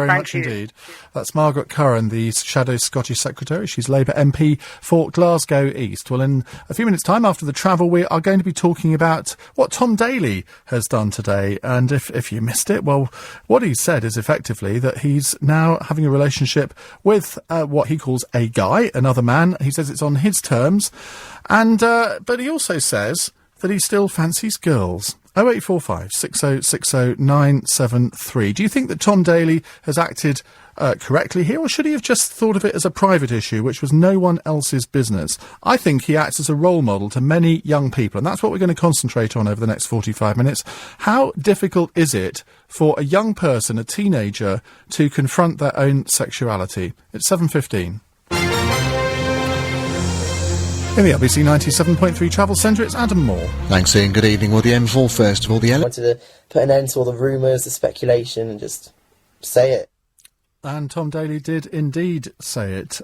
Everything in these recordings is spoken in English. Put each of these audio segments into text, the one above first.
Very much indeed. That's Margaret Curran, the Shadow Scottish Secretary. She's Labour MP for Glasgow East. Well, in a few minutes' time after the travel, we are going to be talking about what Tom Daley has done today. And if you missed it, well, what he said is effectively that he's now having a relationship with what he calls a guy, another man. He says it's on his terms. And but he also says that he still fancies girls. 0845 6060 973. Do you think that Tom Daley has acted correctly here, or should he have just thought of it as a private issue, which was no one else's business? I think he acts as a role model to many young people, and that's what we're going to concentrate on over the next 45 minutes. How difficult is it for a young person, a teenager, to confront their own sexuality? It's 7:15. In the LBC 97.3 Travel Centre, it's Adam Moore. Thanks, Ian. Good evening. Well, the M4 first of all. I wanted to put an end to all the rumours, the speculation, and just say it. And Tom Daley did indeed say it.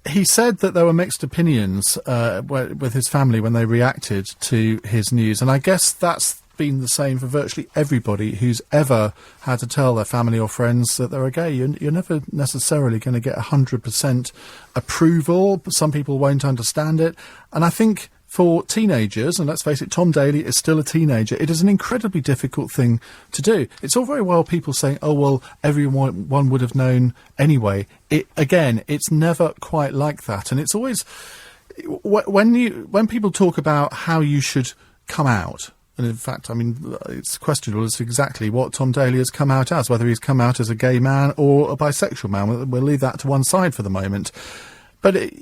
He said that there were mixed opinions with his family when they reacted to his news, and I guess that's been the same for virtually everybody who's ever had to tell their family or friends that they're gay. You're never necessarily going to get 100% approval. Some people won't understand it. And I think for teenagers, and let's face it, Tom Daley is still a teenager, it is an incredibly difficult thing to do. It's all very well people saying, oh, well, everyone would have known anyway. It's never quite like that. And it's always, when people talk about how you should come out, and in fact, I mean, it's questionable as to exactly what Tom Daley has come out as, whether he's come out as a gay man or a bisexual man. We'll leave that to one side for the moment. But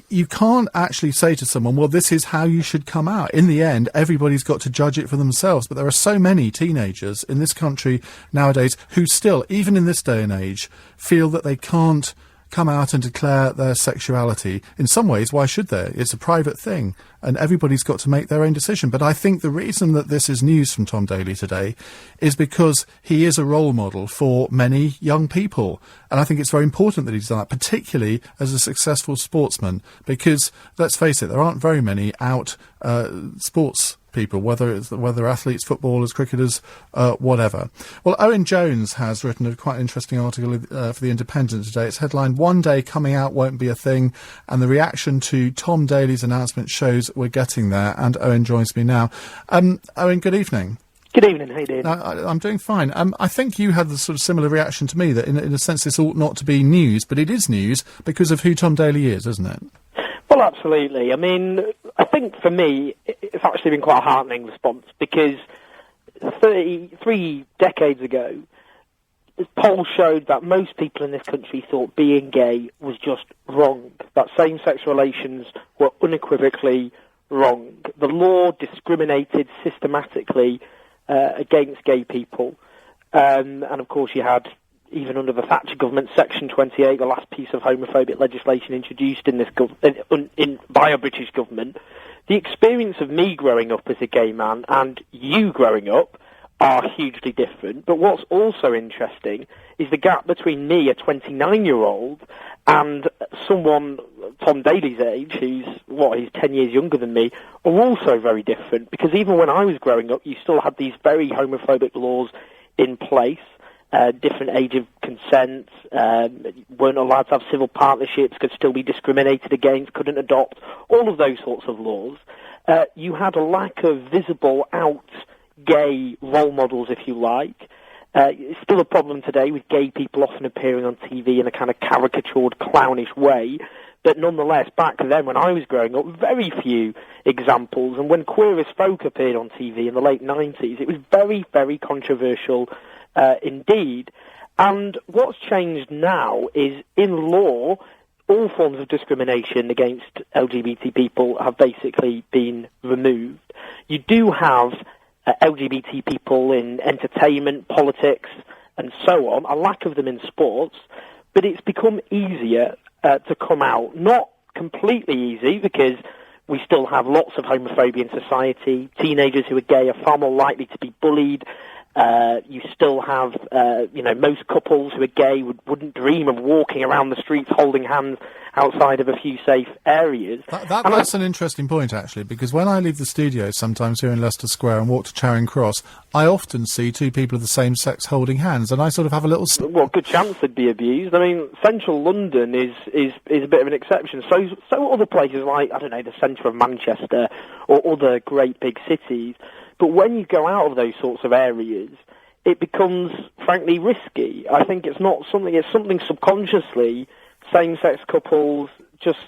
you can't actually say to someone, well, this is how you should come out. In the end, everybody's got to judge it for themselves. But there are so many teenagers in this country nowadays who still, even in this day and age, feel that they can't come out and declare their sexuality. In some ways, why should they? It's a private thing, and everybody's got to make their own decision. But I think the reason that this is news from Tom Daley today is because he is a role model for many young people. And I think it's very important that he's done that, particularly as a successful sportsman, because, let's face it, there aren't very many out sports people, whether athletes, footballers, cricketers, whatever. Well, Owen Jones has written a quite interesting article for The Independent today. It's headlined, "One Day Coming Out Won't Be a Thing," and the reaction to Tom Daley's announcement shows we're getting there, and Owen joins me now. Owen, good evening. Good evening, how you doing? I'm doing fine. I think you had the sort of similar reaction to me, that in a sense this ought not to be news, but it is news because of who Tom Daley is, isn't it? Well, absolutely. I mean, I think for me, it's actually been quite a heartening response, because 3 decades ago, polls showed that most people in this country thought being gay was just wrong, that same-sex relations were unequivocally wrong. The law discriminated systematically against gay people. And, of course, you had, even under the Thatcher government, Section 28, the last piece of homophobic legislation introduced in this by a British government. The experience of me growing up as a gay man and you growing up are hugely different. But what's also interesting is the gap between me, a 29-year-old, and someone Tom Daley's age, he's 10 years younger than me, are also very different. Because even when I was growing up, you still had these very homophobic laws in place. Different age of consent, weren't allowed to have civil partnerships, could still be discriminated against, couldn't adopt, all of those sorts of laws. You had a lack of visible out gay role models, if you like. It's still a problem today with gay people often appearing on TV in a kind of caricatured, clownish way. But nonetheless, back then when I was growing up, very few examples. And when Queer as Folk appeared on TV in the late 90s, it was very, very controversial indeed. And what's changed now is, in law, all forms of discrimination against LGBT people have basically been removed. You do have LGBT people in entertainment, politics, and so on, a lack of them in sports, but it's become easier to come out. Not completely easy, because we still have lots of homophobia in society. Teenagers who are gay are far more likely to be bullied You still have, most couples who are gay wouldn't dream of walking around the streets holding hands outside of a few safe areas. That's an interesting point, actually, because when I leave the studio sometimes here in Leicester Square and walk to Charing Cross, I often see two people of the same sex holding hands, and I sort of have a little... Well, good chance they'd be abused. I mean, central London is a bit of an exception. So other places like, I don't know, the centre of Manchester or other great big cities. But when you go out of those sorts of areas, it becomes, frankly, risky. I think it's something subconsciously same-sex couples just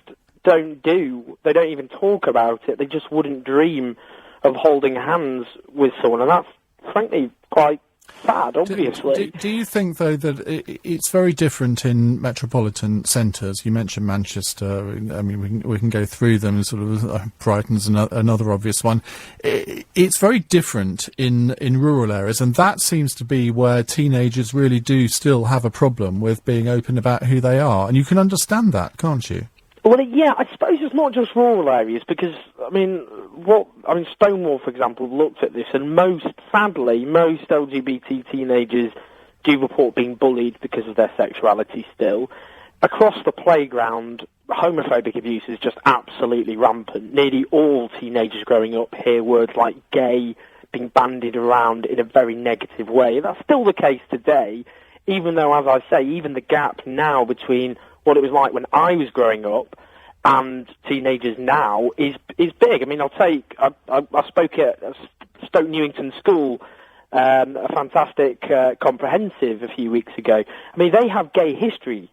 don't do. They don't even talk about it. They just wouldn't dream of holding hands with someone, and that's, frankly, quite sad, obviously. Do you think, though, that it's very different in metropolitan centres? You mentioned Manchester. I mean, we can go through them. Sort of Brighton's another obvious one. It's very different in rural areas, and that seems to be where teenagers really do still have a problem with being open about who they are. And you can understand that, can't you? Well, yeah, I suppose it's not just rural areas, because, Stonewall, for example, looked at this, and sadly, most LGBT teenagers do report being bullied because of their sexuality still. Across the playground, homophobic abuse is just absolutely rampant. Nearly all teenagers growing up hear words like gay being bandied around in a very negative way. That's still the case today, even though, as I say, even the gap now between what it was like when I was growing up and teenagers now is big. I mean, I spoke at Stoke Newington School, a fantastic comprehensive a few weeks ago. I mean, they have Gay History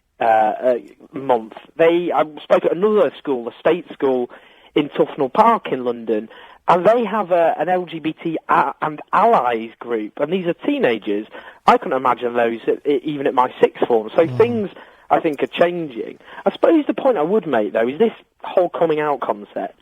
Month. I spoke at another school, a state school in Tufnell Park in London, and they have an LGBT and allies group, and these are teenagers. I couldn't imagine those even at my sixth form. So things, I think, are changing. I suppose the point I would make, though, is this whole coming out concept.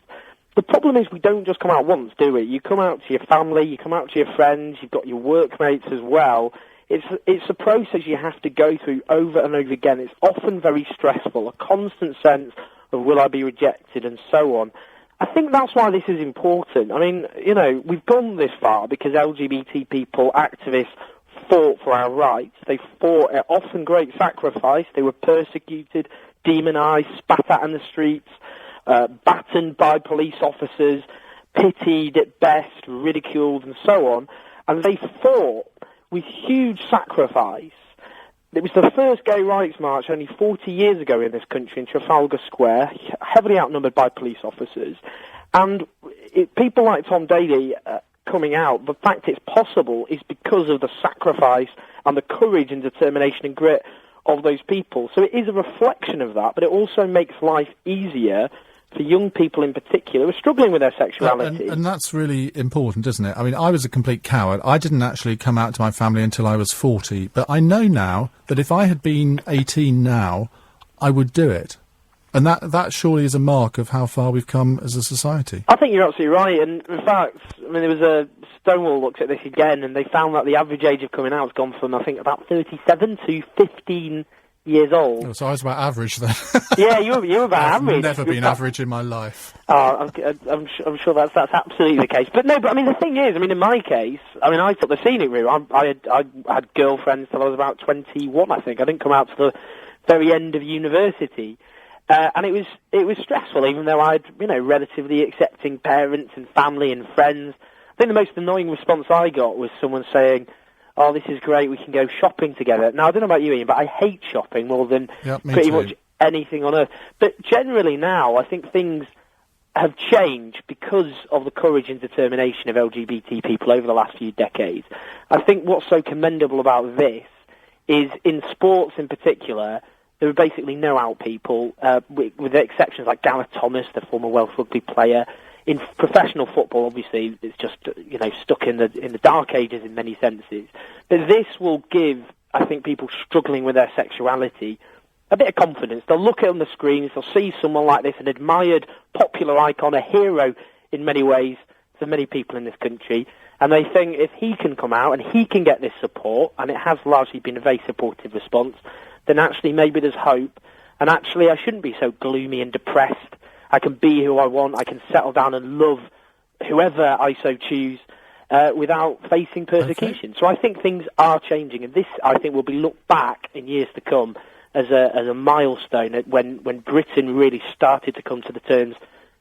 The problem is we don't just come out once, do we? You come out to your family, you come out to your friends, you've got your workmates as well. It's a process you have to go through over and over again. It's often very stressful, a constant sense of will I be rejected and so on. I think that's why this is important. I mean, we've gone this far because LGBT people, activists, fought for our rights. They fought at often great sacrifice. They were persecuted, demonised, spat at in the streets, battened by police officers, pitied at best, ridiculed and so on. And they fought with huge sacrifice. It was the first gay rights march only 40 years ago in this country in Trafalgar Square, heavily outnumbered by police officers. And people like Tom Daley coming out, the fact it's possible is because of the sacrifice and the courage and determination and grit of those people. So it is a reflection of that, but it also makes life easier for young people in particular who are struggling with their sexuality. And that's really important, isn't it? I mean, I was a complete coward. I didn't actually come out to my family until I was 40, but I know now that if I had been 18 now, I would do it. And that surely is a mark of how far we've come as a society. I think you're absolutely right. And in fact, there was a Stonewall looked at this again, and they found that the average age of coming out has gone from, I think, about 37 to 15 years old. Oh, so I was about average then. Yeah, you were about average. I've never been average in my life. Oh, I'm sure that's absolutely the case. But no, I mean, the thing is, in my case, I took the scenic route. I had girlfriends till I was about 21, I think. I didn't come out to the very end of university. And it was stressful, even though I had, relatively accepting parents and family and friends. I think the most annoying response I got was someone saying, "Oh, this is great, we can go shopping together." Now, I don't know about you, Ian, but I hate shopping more than pretty much anything on earth. But generally now, I think things have changed because of the courage and determination of LGBT people over the last few decades. I think what's so commendable about this is, in sports in particular, there are basically no out people, with exceptions like Gareth Thomas, the former Welsh rugby player. In professional football, obviously, it's just stuck in the dark ages in many senses. But this will give, I think, people struggling with their sexuality a bit of confidence. They'll look on the screens, they'll see someone like this, an admired, popular icon, a hero in many ways for many people in this country, and they think if he can come out and he can get this support, and it has largely been a very supportive response, then actually maybe there's hope, and actually I shouldn't be so gloomy and depressed. I can be who I want, I can settle down and love whoever I so choose, without facing persecution. So I think things are changing, and this, I think, will be looked back in years to come as a milestone when Britain really started to come to the terms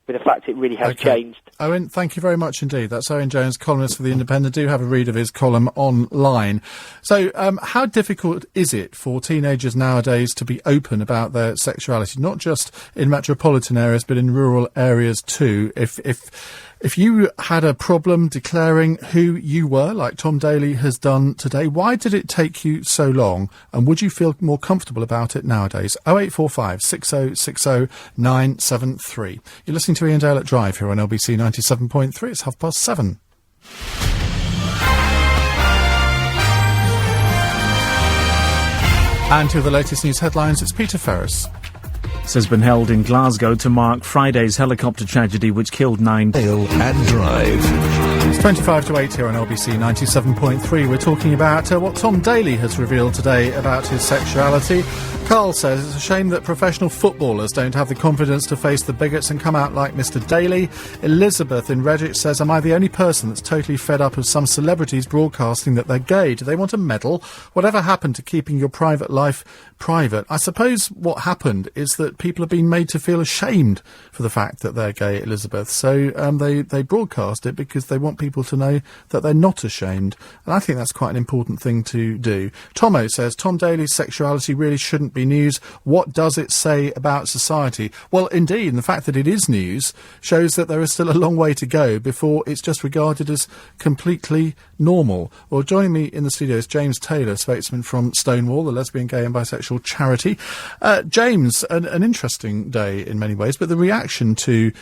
with the fact it really has changed. Owen, thank you very much indeed. That's Owen Jones, columnist for The Independent. Do have a read of his column online. So how difficult is it for teenagers nowadays to be open about their sexuality, not just in metropolitan areas but in rural areas too? If you had a problem declaring who you were, like Tom Daley has done today, why did it take you so long? And would you feel more comfortable about it nowadays? 0845 6060 973. You're listening to Iain Dale at Drive here on LBC 97.3. It's 7:30. And to the latest news headlines, it's Peter Ferris. Has been held in Glasgow to mark Friday's helicopter tragedy which killed 9 Dale and Drive. It's 25 to 8 here on LBC 97.3. We're talking about what Tom Daley has revealed today about his sexuality. Carl says it's a shame that professional footballers don't have the confidence to face the bigots and come out like Mr. Daley. Elizabeth in Redditch says, am I the only person that's totally fed up of some celebrities broadcasting that they're gay? Do they want a medal? Whatever happened to keeping your private life private? I suppose what happened is that people have been made to feel ashamed for the fact that they're gay, Elizabeth. So they broadcast it because they want people to know that they're not ashamed. And I think that's quite an important thing to do. Tomo says, Tom Daley's sexuality really shouldn't be news. What does it say about society? Well, indeed, and the fact that it is news shows that there is still a long way to go before it's just regarded as completely normal. Well, joining me in the studio is James Taylor, spokesman from Stonewall, the lesbian, gay and bisexual charity. James, an interesting day in many ways, but the reaction to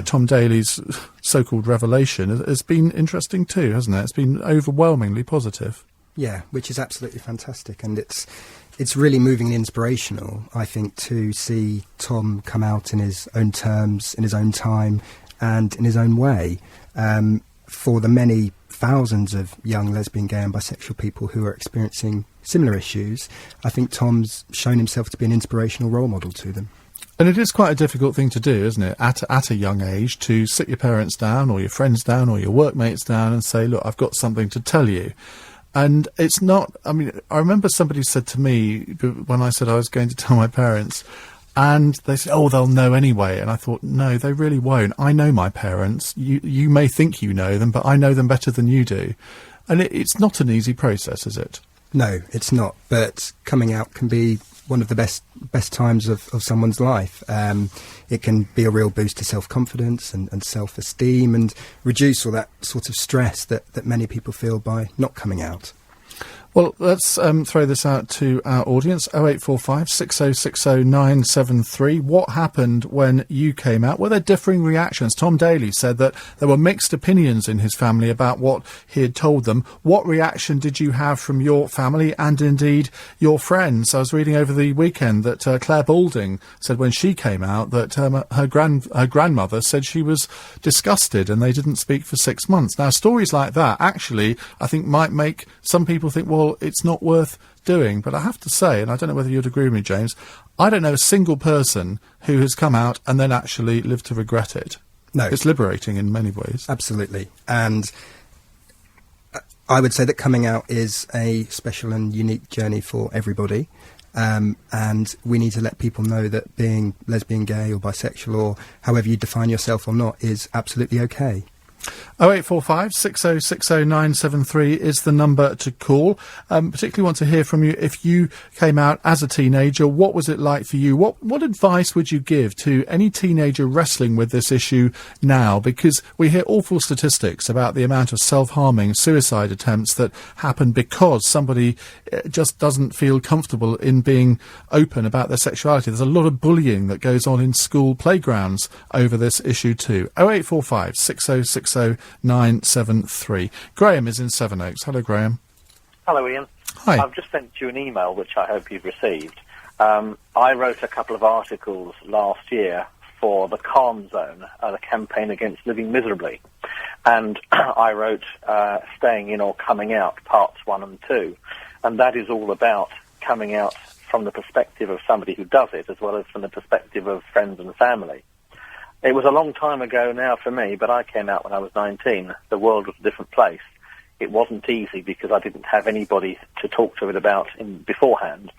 Tom Daley's so-called revelation has been interesting too, hasn't it? It's been overwhelmingly positive. Yeah, which is absolutely fantastic, and it's really moving and inspirational, I think, to see Tom come out in his own terms, in his own time, and in his own way. For the many thousands of young lesbian, gay and bisexual people who are experiencing similar issues, I think Tom's shown himself to be an inspirational role model to them. And it is quite a difficult thing to do, isn't it, at a young age, to sit your parents down or your friends down or your workmates down and say, look, I've got something to tell you. And it's not, I mean, I remember somebody said to me when I said I was going to tell my parents, and they said, oh, they'll know anyway. And I thought, no, they really won't. I know my parents. You may think you know them, but I know them better than you do. And it's not an easy process, is it? No, it's not. But coming out can be one of the best times of someone's life. It can be a real boost to self-confidence and self-esteem, and reduce all that sort of stress that many people feel by not coming out. Well, let's throw this out to our audience. 0845 6060 973. What happened when you came out? Were there differing reactions? Tom Daley said that there were mixed opinions in his family about what he had told them. What reaction did you have from your family and indeed your friends? I was reading over the weekend that Claire Balding said when she came out that her grandmother said she was disgusted and they didn't speak for 6 months. Now, stories like that actually, I think, might make some people think, well, it's not worth doing. But I have to say, and I don't know whether you'd agree with me, James, I don't know a single person who has come out and then actually lived to regret it. No. It's liberating in many ways. Absolutely. And I would say that coming out is a special and unique journey for everybody. And we need to let people know that being lesbian, gay or bisexual, or however you define yourself or not, is absolutely okay. 0845 6060 973 is the number to call. Particularly want to hear from you if you came out as a teenager. What was it like for you? What advice would you give to any teenager wrestling with this issue now? Because we hear awful statistics about the amount of self-harming, suicide attempts that happen because somebody just doesn't feel comfortable in being open about their sexuality. There's a lot of bullying that goes on in school playgrounds over this issue too. 0845 6060 973. Graham is in Sevenoaks. Hello, Graham. Hello, Ian. Hi. I've just sent you an email, which I hope you've received. I wrote a couple of articles last year for the Calm Zone, the campaign against living miserably. And I wrote Staying In or Coming Out, parts 1 and 2. And that is all about coming out from the perspective of somebody who does it, as well as from the perspective of friends and family. It was a long time ago now for me, but I came out when I was 19. The world was a different place. It wasn't easy because I didn't have anybody to talk to it about beforehand.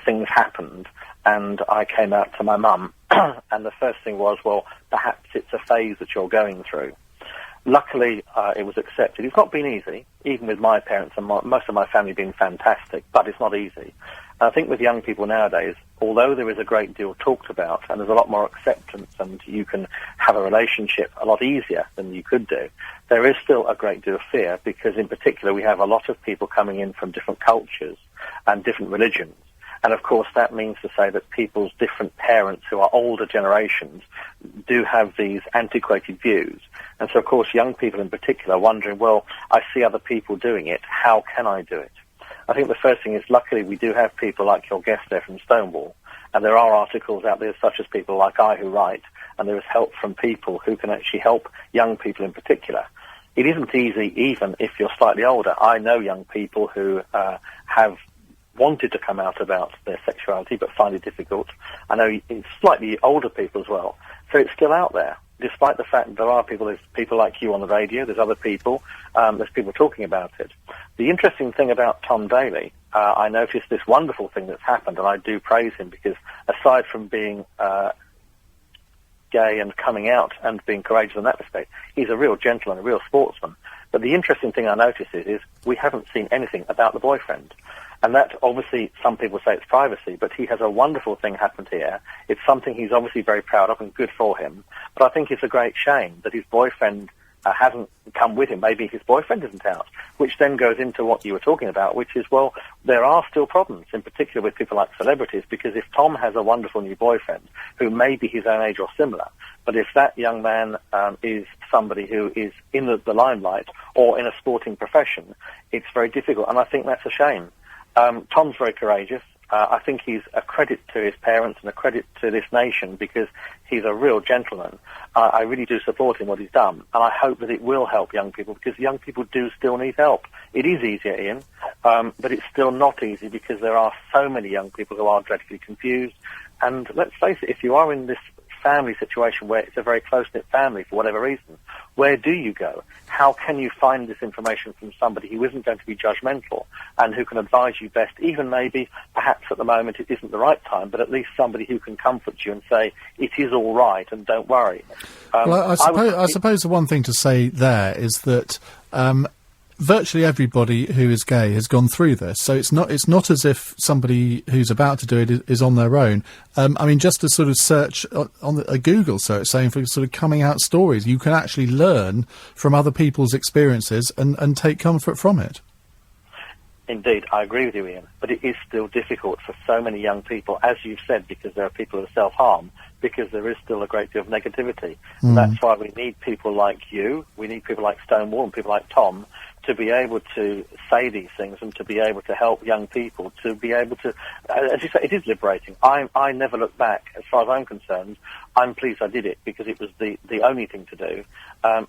Things happened, and I came out to my mum, and the first thing was, well, perhaps it's a phase that you're going through. Luckily, it was accepted. It's not been easy, even with my parents and most of my family being fantastic, but it's not easy. I think with young people nowadays, although there is a great deal talked about and there's a lot more acceptance and you can have a relationship a lot easier than you could do, there is still a great deal of fear because in particular we have a lot of people coming in from different cultures and different religions. And of course that means to say that people's different parents who are older generations do have these antiquated views. And so of course young people in particular are wondering, well, I see other people doing it, how can I do it? I think the first thing is, luckily, we do have people like your guest there from Stonewall, and there are articles out there, such as people like I who write, and there is help from people who can actually help young people in particular. It isn't easy, even if you're slightly older. I know young people who have wanted to come out about their sexuality, but find it difficult. I know it's slightly older people as well, so it's still out there. Despite the fact that there are people, there's people like you on the radio, there's other people, there's people talking about it. The interesting thing about Tom Daley, I noticed this wonderful thing that's happened, and I do praise him because aside from being gay and coming out and being courageous in that respect, he's a real gentleman, a real sportsman. But the interesting thing I notice is we haven't seen anything about the boyfriend. And that, obviously, some people say it's privacy, but he has a wonderful thing happened here. It's something he's obviously very proud of and good for him. But I think it's a great shame that his boyfriend hasn't come with him. Maybe his boyfriend isn't out, which then goes into what you were talking about, which is, well, there are still problems, in particular with people like celebrities, because if Tom has a wonderful new boyfriend who may be his own age or similar, but if that young man is somebody who is in the limelight or in a sporting profession, it's very difficult, and I think that's a shame. Tom's very courageous. I think he's a credit to his parents and a credit to this nation because he's a real gentleman. I really do support him, what he's done, and I hope that it will help young people because young people do still need help. It is easier, Ian, but it's still not easy because there are so many young people who are dreadfully confused. And let's face it, if you are in this family situation where it's a very close-knit family for whatever reason, where do you go? How can you find this information from somebody who isn't going to be judgmental and who can advise you best, even maybe perhaps at the moment it isn't the right time, but at least somebody who can comfort you and say, it is all right and don't worry. Well, I suppose the one thing to say there is that virtually everybody who is gay has gone through this, so it's not as if somebody who's about to do it is on their own. I mean, just to sort of search on a Google search saying for sort of coming out stories, you can actually learn from other people's experiences and take comfort from it. Indeed, I agree with you, Ian, but it is still difficult for so many young people, as you've said, because there are people who self-harm, because there is still a great deal of negativity. And that's why we need people like you, we need people like Stonewall and people like Tom to be able to say these things and to be able to help young people to be able to, as you say, it is liberating. I never look back. As far as I'm concerned, I'm pleased I did it because it was the only thing to do.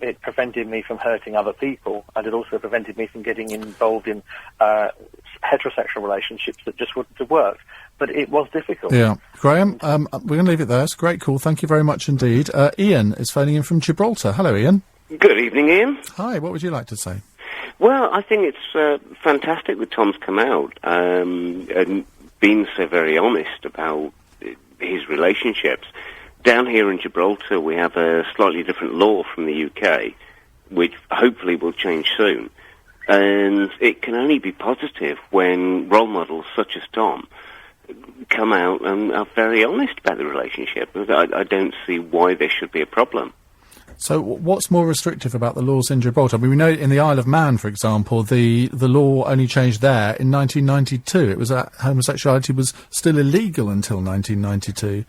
It prevented me from hurting other people, and it also prevented me from getting involved in heterosexual relationships that just wouldn't have worked. But it was difficult. Yeah. Graham, we're going to leave it there. It's a great call. Thank you very much indeed. Iain is phoning in from Gibraltar. Hello, Iain. Good evening, Ian. Hi, what would you like to say? Well, I think it's fantastic that Tom's come out and been so very honest about his relationships. Down here in Gibraltar, we have a slightly different law from the UK, which hopefully will change soon. And it can only be positive when role models such as Tom come out and are very honest about the relationship. I don't see why there should be a problem. So what's more restrictive about the laws in Gibraltar? I mean, we know in the Isle of Man, for example, the law only changed there in 1992. It was that homosexuality was still illegal until 1992.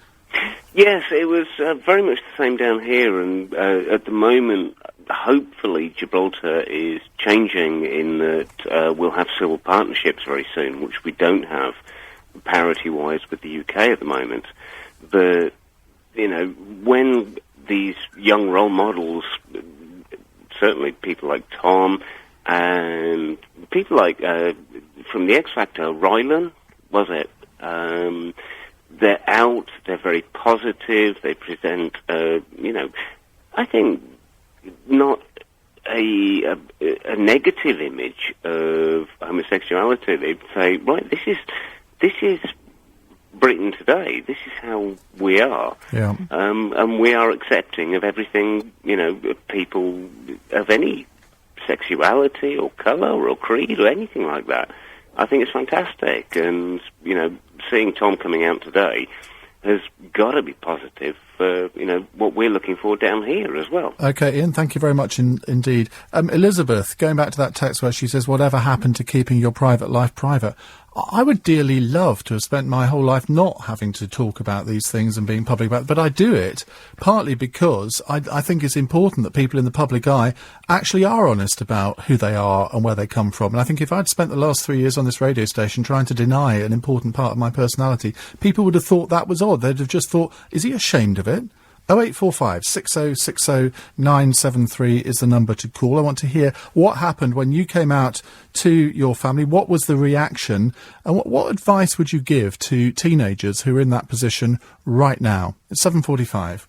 Yes, it was very much the same down here, and at the moment, hopefully Gibraltar is changing in that we'll have civil partnerships very soon, which we don't have parity-wise with the UK at the moment. But, you know, when these young role models, certainly people like Tom and people like from the X Factor, Rylan, was it? they're out, they're very positive, they present, I think not a negative image of homosexuality. They'd say, right, this is Britain today. This is how we are. Yeah. And we are accepting of everything, people of any sexuality or colour or creed or anything like that. I think it's fantastic. And, seeing Tom coming out today has got to be positive for, what we're looking for down here as well. OK, Ian, thank you very much indeed. Elizabeth, going back to that text where she says, whatever happened to keeping your private life private? I would dearly love to have spent my whole life not having to talk about these things and being public about it, but I do it partly because I think it's important that people in the public eye actually are honest about who they are and where they come from. And I think if I'd spent the last 3 years on this radio station trying to deny an important part of my personality, people would have thought that was odd. They'd have just thought, is he ashamed of it? 0845 6060 973 is the number to call. I want to hear what happened when you came out to your family. What was the reaction? And what advice would you give to teenagers who are in that position right now? It's 7:45.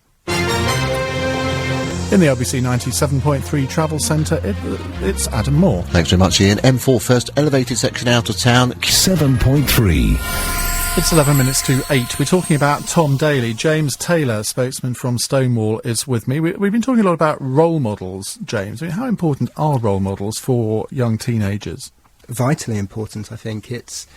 In the LBC 97.3 Travel Centre, it's Adam Moore. Thanks very much, Ian. M4 first elevated section out of town. 7.3. It's 11 minutes to 8. We're talking about Tom Daley. James Taylor, spokesman from Stonewall, is with me. We've been talking a lot about role models, James. I mean, how important are role models for young teenagers? Vitally important, I think. It's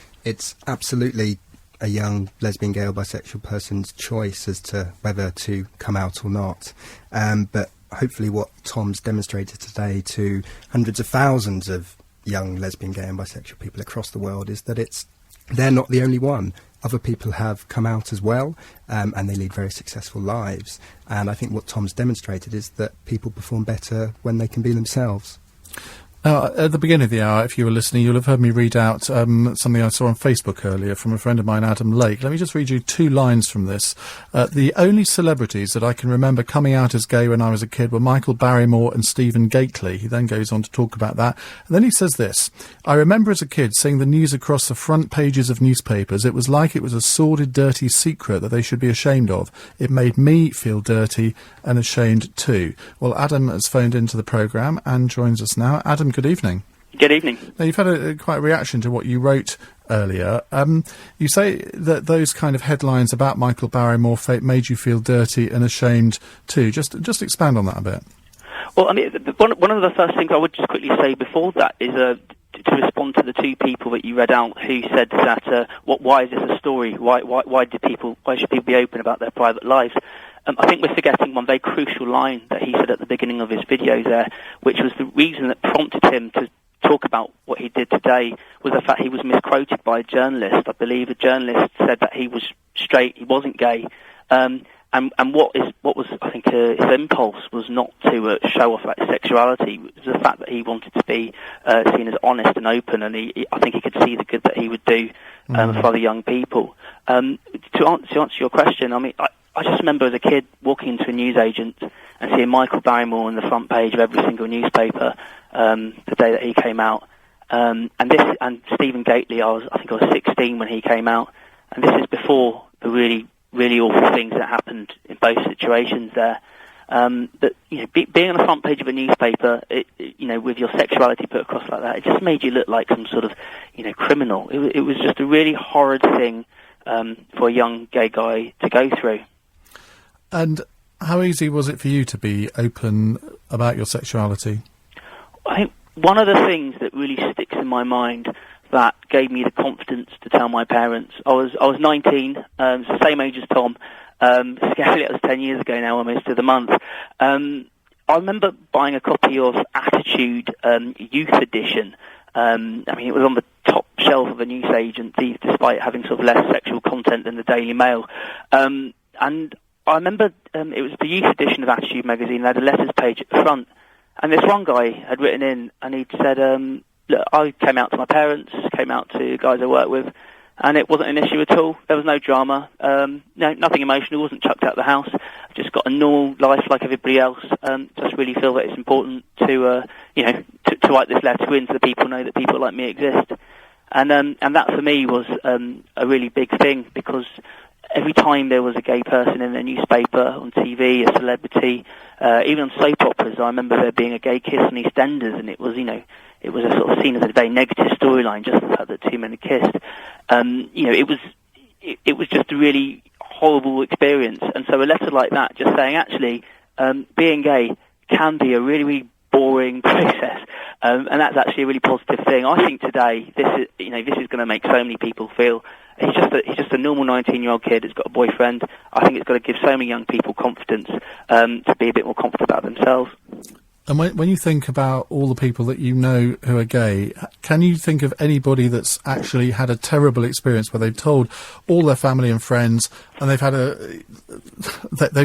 absolutely a young lesbian, gay or bisexual person's choice as to whether to come out or not. But hopefully what Tom's demonstrated today to hundreds of thousands of young lesbian, gay and bisexual people across the world is that they're not the only one. Other people have come out as well, and they lead very successful lives. And I think what Tom's demonstrated is that people perform better when they can be themselves. At the beginning of the hour, if you were listening, you'll have heard me read out something I saw on Facebook earlier from a friend of mine, Adam Lake. Let me just read you 2 lines from this. The only celebrities that I can remember coming out as gay when I was a kid were Michael Barrymore and Stephen Gately. He then goes on to talk about that. And then he says this: I remember as a kid seeing the news across the front pages of newspapers. It was like it was a sordid, dirty secret that they should be ashamed of. It made me feel dirty and ashamed too. Well, Adam has phoned into the programme and joins us now. Adam, good evening. Good evening. Now, you've had quite a reaction to what you wrote earlier. You say that those kind of headlines about Michael Barrymore made you feel dirty and ashamed too. Just expand on that a bit. Well, I mean, one of the first things I would just quickly say before that is to respond to the 2 people that you read out who said that why is this a story? Why should people be open about their private lives? I think we're forgetting one very crucial line that he said at the beginning of his video there, which was the reason that prompted him to talk about what he did today was the fact he was misquoted by a journalist. I believe a journalist said that he was straight, he wasn't gay. And what was I think his impulse was not to show off his sexuality. It was the fact that he wanted to be seen as honest and open, and I think he could see the good that he would do for other young people. To answer your question, I mean, I just remember as a kid walking into a newsagent and seeing Michael Barrymore on the front page of every single newspaper the day that he came out. And Stephen Gately, I think I was 16 when he came out, and this is before the really, really awful things that happened in both situations there. That being on the front page of a newspaper, with your sexuality put across like that, it just made you look like some sort of criminal. It was just a really horrid thing for a young gay guy to go through. And how easy was it for you to be open about your sexuality? I think one of the things that really sticks in my mind that gave me the confidence to tell my parents, I was 19, it's the same age as Tom. Scarily, it was 10 years ago now, almost to the month. I remember buying a copy of Attitude Youth Edition. I mean, it was on the top shelf of a newsagent, despite having sort of less sexual content than the Daily Mail. And I remember it was the youth edition of Attitude magazine. They had a letters page at the front, and this one guy had written in, and he'd said, look, I came out to my parents, came out to guys I work with, and it wasn't an issue at all. There was no drama, nothing emotional, wasn't chucked out of the house. I've just got a normal life like everybody else. Just really feel that it's important to write this letter in so that people know that people like me exist. And that for me was a really big thing, because every time there was a gay person in a newspaper, on TV, a celebrity, even on soap operas, I remember there being a gay kiss on EastEnders, and it was, it was a sort of seen as a very negative storyline, just the fact that two men had kissed. It was just a really horrible experience, and so a letter like that, just saying, actually, being gay can be a really, really boring process, and that's actually a really positive thing. I think today this is going to make so many people feel he's just a normal 19-year-old kid who's got a boyfriend. I think it's got to give so many young people confidence to be a bit more confident about themselves. And when you think about all the people that you know who are gay, can you think of anybody that's actually had a terrible experience where they've told all their family and friends, and they've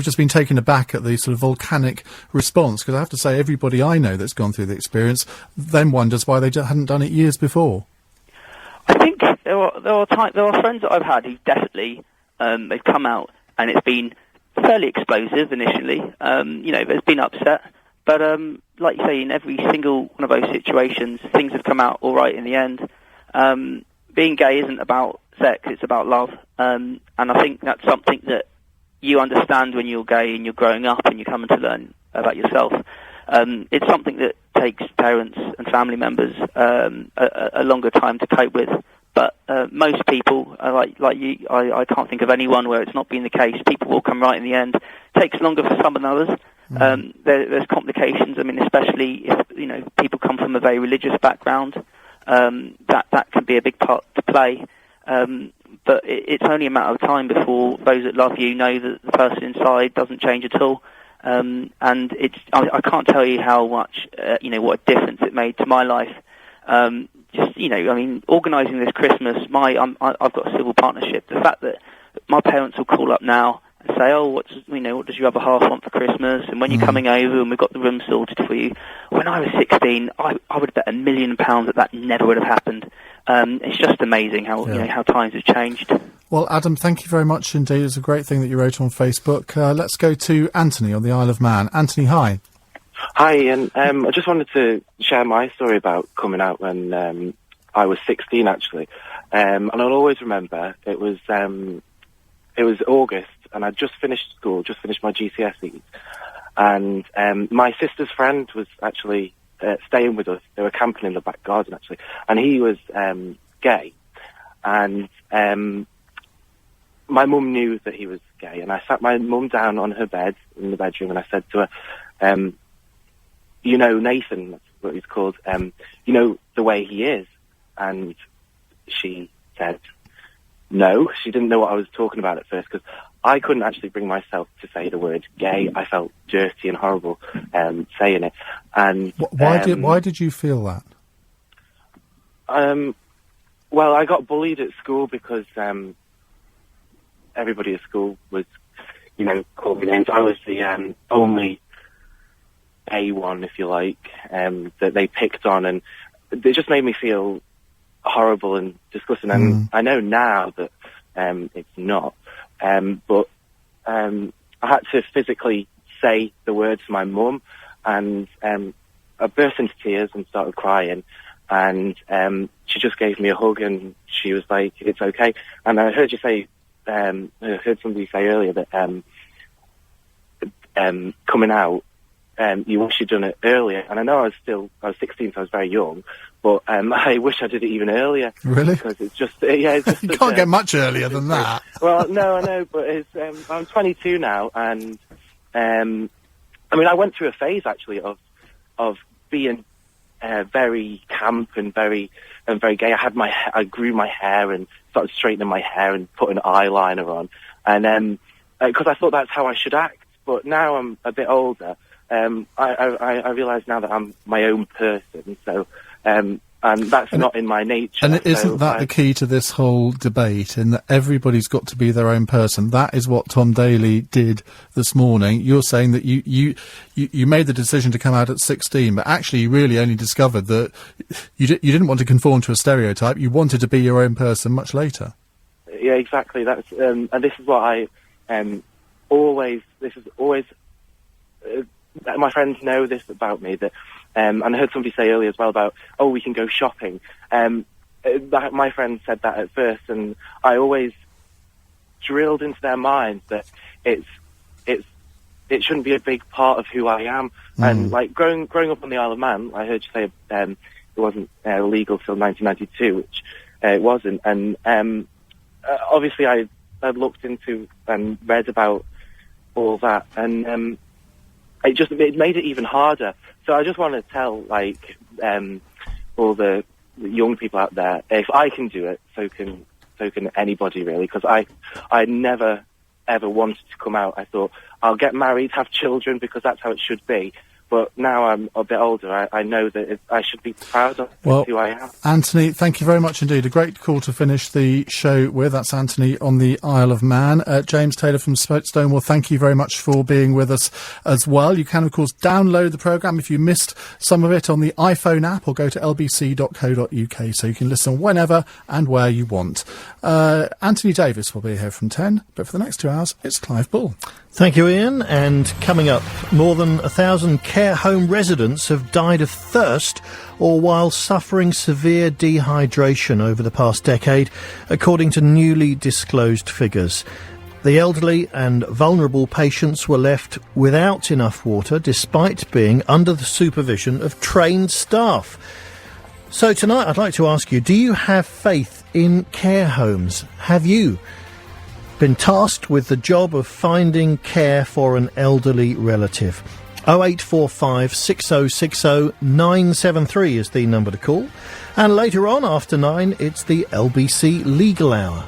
just been taken aback at the sort of volcanic response? Because I have to say, everybody I know that's gone through the experience then wonders why they hadn't done it years before. I think there are friends that I've had who definitely they've come out, and it's been fairly explosive initially. There's been upset. But like you say, in every single one of those situations, things have come out all right in the end. Being gay isn't about sex, it's about love. And I think that's something that you understand when you're gay and you're growing up and you're coming to learn about yourself. It's something that takes parents and family members a longer time to cope with. But most people, like you, I can't think of anyone where it's not been the case. People will come right in the end. It takes longer for some than others. There's complications. I mean, especially if people come from a very religious background, that can be a big part to play. But it's only a matter of time before those that love you know that the person inside doesn't change at all. And I can't tell you how much what a difference it made to my life. Organising this Christmas, I've got a civil partnership. The fact that my parents will call up now and say, "Oh, what does your other half want for Christmas?" And when you're coming over, and we've got the room sorted for you. When I was 16, I would have bet £1 million that never would have happened. It's just amazing how how times have changed. Well, Adam, thank you very much indeed. It's a great thing that you wrote on Facebook. Let's go to Anthony on the Isle of Man. Anthony, hi. Hi, Iain. I just wanted to share my story about coming out when I was 16, actually. And I'll always remember it was August, and I'd just finished school, just finished my GCSEs. And my sister's friend was actually staying with us. They were camping in the back garden, actually. And he was gay. And my mum knew that he was gay. And I sat my mum down on her bed in the bedroom, and I said to her, Nathan, that's what he's called, the way he is. And she said no. She didn't know what I was talking about at first, because I couldn't actually bring myself to say the word gay. I felt dirty and horrible saying it. And why did you feel that? Well, I got bullied at school because everybody at school was, called me names. I was the only A1, if you like, that they picked on, and it just made me feel horrible and disgusting. And I know now that it's not, but I had to physically say the words to my mum, and I burst into tears and started crying, and she just gave me a hug, and she was like, "It's okay." And I heard you say, I heard somebody say earlier that coming out, you wish you'd done it earlier. And I know I was 16, so I was very young, but I wish I did it even earlier. Really? Because it's just, it's just you can't get much earlier than that. Well, no, I know, but I'm 22 now, and I went through a phase actually of being very camp and very gay. I grew my hair and started straightening my hair and putting eyeliner on, and because I thought that's how I should act. But now I'm a bit older. I realise now that I'm my own person, so and that's not in my nature. And isn't that the key to this whole debate, in that everybody's got to be their own person? That is what Tom Daley did this morning. You're saying that you made the decision to come out at 16, but actually you really only discovered that you didn't want to conform to a stereotype. You wanted to be your own person much later. Yeah, exactly. That's and this is what I always. This is always. My friends know this about me, that, and I heard somebody say earlier as well about, we can go shopping. My friend said that at first, and I always drilled into their minds that it shouldn't be a big part of who I am. And like growing up on the Isle of Man, I heard you say it wasn't legal till 1992, which it wasn't. And obviously I looked into and read about all that, and it made it even harder. So I just want to tell all the young people out there, if I can do it, so can anybody, really, because I never ever wanted to come out. I thought I'll get married, have children, because that's how it should be. But now I'm a bit older, I know that I should be proud of who I am. Anthony, thank you very much indeed. A great call to finish the show with. That's Anthony on the Isle of Man. James Taylor from Stonewall, thank you very much for being with us as well. You can, of course, download the programme if you missed some of it on the iPhone app, or go to lbc.co.uk so you can listen whenever and where you want. Anthony Davis will be here from 10, but for the next 2 hours, it's Clive Bull. Thank you, Iain. And coming up, more than 1,000 care home residents have died of thirst or while suffering severe dehydration over the past decade, according to newly disclosed figures. The elderly and vulnerable patients were left without enough water, despite being under the supervision of trained staff. So tonight I'd like to ask you, do you have faith in care homes? Have you been tasked with the job of finding care for an elderly relative? 0845 6060 973 is the number to call. And later on, after 9, it's the LBC Legal Hour.